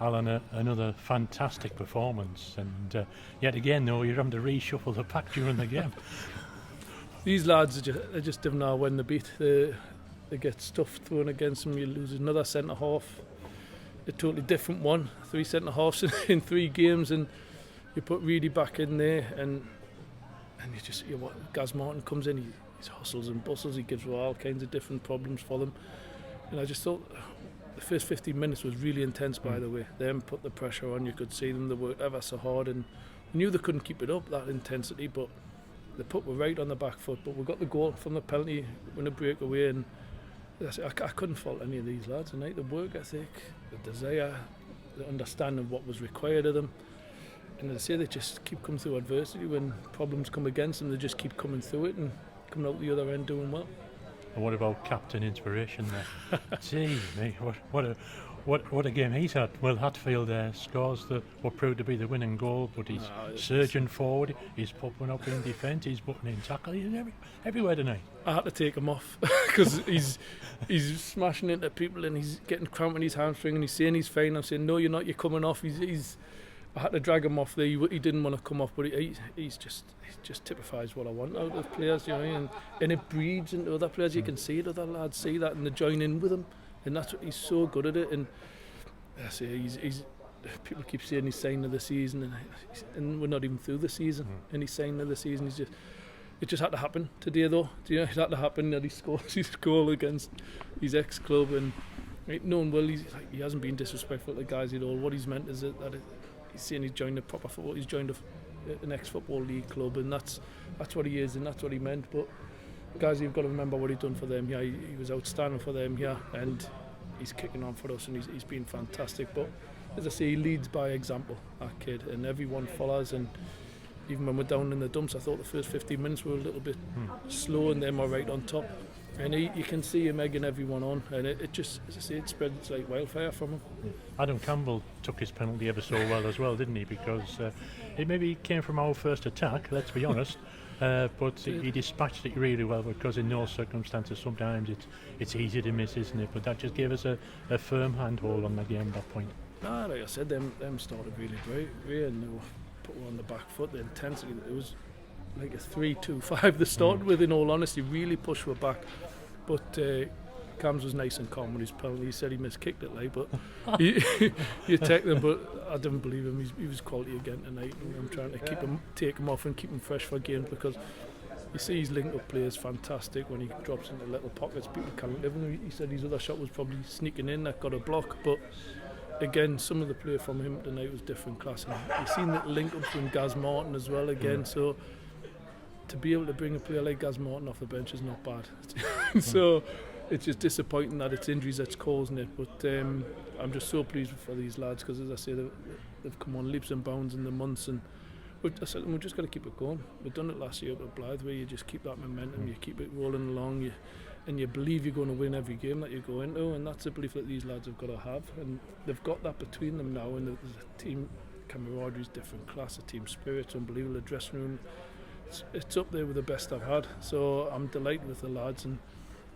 Alan, another fantastic performance, and yet again, though, you're having to reshuffle the pack during the game. These lads are just don't know when they beat. They get stuff thrown against them. You lose another centre half, a totally different one. 3 centre halves in 3 games, and you put Reedy back in there, and Gaz Martin comes in. He hustles and bustles. He gives all kinds of different problems for them. And I just thought the first 15 minutes was really intense. By the way, them put the pressure on. You could see them. They worked ever so hard, and we knew they couldn't keep it up, that intensity, but the puck were right on the back foot. But we got the goal from the penalty when a breakaway, and I couldn't fault any of these lads tonight. The work ethic, the desire, the understanding of what was required of them, and as I say, they just keep coming through adversity. When problems come against them, they just keep coming through it and coming out the other end doing well. And what about captain inspiration there? Gee, mate, what a game he's had. Well, Hatfield scores what proved to be the winning goal, but he's surging forward, he's popping up in defence, he's putting in tackle, he's everywhere tonight. I had to take him off because he's smashing into people and he's getting cramp in his hamstring, and he's saying he's fine. I'm saying, no, you're not, you're coming off. I had to drag him off there. He didn't want to come off, but he just typifies what I want out of players, you know, and it breeds into other players. You can see it, other lads see that, and they join in with him, and that's what he's so good at it. And I say he's people keep saying he's signing of the season, and we're not even through the season, and he's signing of the season. It just had to happen today, though. You know, it had to happen that he scores his goal against his ex-club, and knowing well, he hasn't been disrespectful to the guys at all. What he's meant is that he's saying he's joined a proper football. He's joined an ex-football league club, and that's what he is, and that's what he meant. But guys, you've got to remember what he's done for them. Yeah, he was outstanding for them. Yeah, and he's kicking on for us, and he's been fantastic. But as I say, he leads by example, that kid, and everyone follows. And even when we're down in the dumps, I thought the first 15 minutes were a little bit slow, and them are right on top. And you can see him egging everyone on, and it just, as I say, it spreads like wildfire from him. Adam Campbell took his penalty ever so well as well, didn't he? Because it maybe came from our first attack, let's be honest, but he dispatched it really well, because in those circumstances sometimes it's easy to miss, isn't it? But that just gave us a firm handhold on the game at that point. No, like I said, them started really great, and they were put on the back foot. The intensity, it was like a 3-2-5 they started with, in all honesty, really pushed her back. But Cams was nice and calm with his penalty. He said he miskicked it, like, but you take them. But I didn't believe him. He was quality again tonight, and I'm trying to take him off and keep him fresh for games, because you see his link up play is fantastic. When he drops into little pockets, people can't live in him. He said his other shot was probably sneaking in, that got a block, but again, some of the play from him tonight was different class. And you've seen that link up from Gaz Martin as well again. So to be able to bring a player like Gaz Martin off the bench is not bad. So it's just disappointing that it's injuries that's causing it. But I'm just so pleased for these lads, because, as I say, they've come on leaps and bounds in the months, and we've just got to keep it going. We've done it last year at Blythe, where you just keep that momentum, you keep it rolling along, and you believe you're going to win every game that you go into, and that's a belief that these lads have got to have, and they've got that between them now. And the team camaraderie is different class, the team spirit's unbelievable, the dressing room, it's up there with the best I've had. So I'm delighted with the lads, and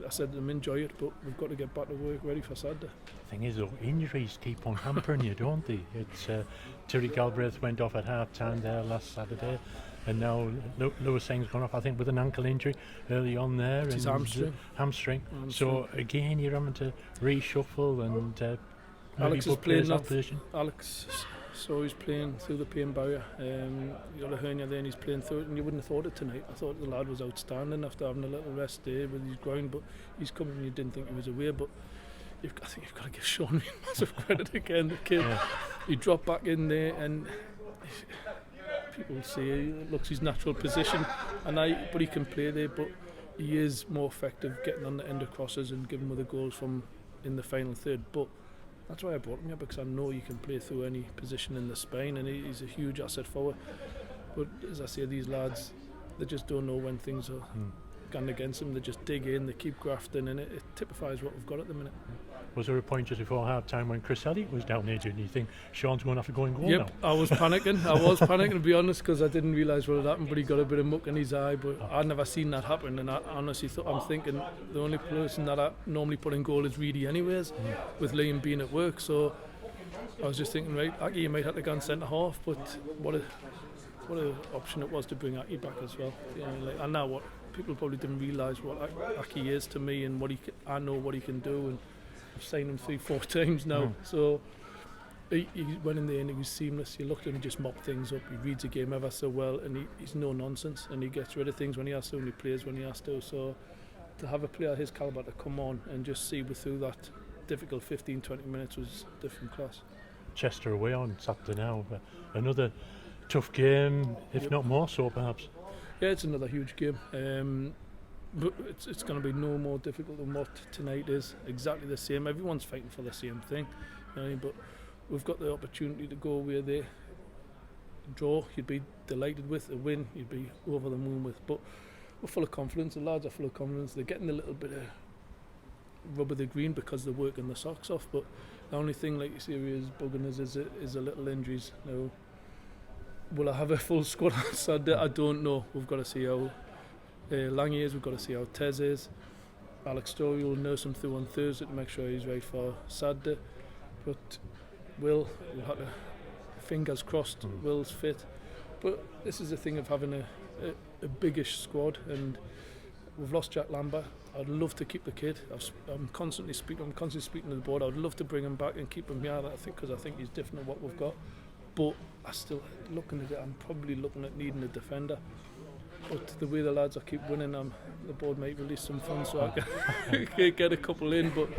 I said to them, enjoy it, but we've got to get back to work ready for Saturday. The thing is, though, injuries keep on hampering you, don't they? It's Terry Galbraith went off at half time there last Saturday, and now Lewis Sing's gone off, I think, with an ankle injury early on there. It's his hamstring. So again, you're having to reshuffle and Alex is playing that position. Alex, so he's playing through the pain barrier. You got a hernia there, and he's playing through it, and you wouldn't have thought it tonight. I thought the lad was outstanding after having a little rest there with his groin, but he's coming, and you didn't think he was away. But I think you've got to give Sean massive credit again. The kid, he dropped back in there, and people say it looks his natural position, but he can play there. But he is more effective getting on the end of crosses and giving other goals from in the final third. But that's why I brought him here, because I know you can play through any position in the spine, and he's a huge asset forward. But as I say, these lads, they just don't know when things are going against them. They just dig in, they keep grafting, and it typifies what we've got at the minute. Was there a point just before half time when Chris Elliott was down injured, and you think Sean's going to have to go and goal now? Yep, I was panicking to be honest, because I didn't realise what had happened, but he got a bit of muck in his eye. But I'd never seen that happen, and I honestly I'm thinking the only person that I normally put in goal is Reedy anyways, with Liam being at work. So I was just thinking, right, Aki, you might have to go on centre half, but what a option it was to bring Aki back as well. You know, like, and now what people probably didn't realise what Aki is to me, and I know what he can do, and I've seen him 3-4 times now. So he went in there and he was seamless. You looked at him and just mopped things up. He reads the game ever so well, and he's no nonsense, and he gets rid of things when he has to, and he plays when he has to. So to have a player his calibre to come on and just see we're through that difficult 15-20 minutes was different class. Chester away on Saturday now, another tough game, if not more so perhaps. Yeah, it's another huge game, but it's going to be no more difficult than what tonight is. Exactly the same. Everyone's fighting for the same thing, you know, but we've got the opportunity to go away there. Draw, you'd be delighted with. A win, you'd be over the moon with. But we're full of confidence. The lads are full of confidence. They're getting a little bit of rub of the green because they're working the socks off. But the only thing, like you say, is bugging us is a little injuries. Now, will I have a full squad on Saturday? I don't know. We've got to see how Lang is. We've got to see how Tez is. Alex Story will nurse him through on Thursday to make sure he's right for Saturday. But we'll have to, fingers crossed, Will's fit. But this is the thing of having a biggish squad, and we've lost Jack Lambert. I'd love to keep the kid. I'm constantly speaking to the board. I'd love to bring him back and keep him here. Because I think he's different than what we've got. But I still looking at it. I'm probably looking at needing a defender. But the way the lads are keep winning, the board might release some funds so I can get a couple in. But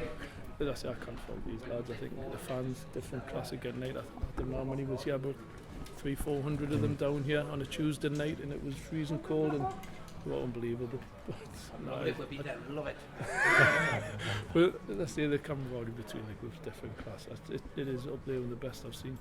as I say, I can't fault these lads. I think the fans, different class again night. I don't know how many was here, but 300-400 of them down here on a Tuesday night, and it was freezing cold, and they were unbelievable. But no, love it. But let's say the camaraderie between the groups, different class. It is up there with the best I've seen.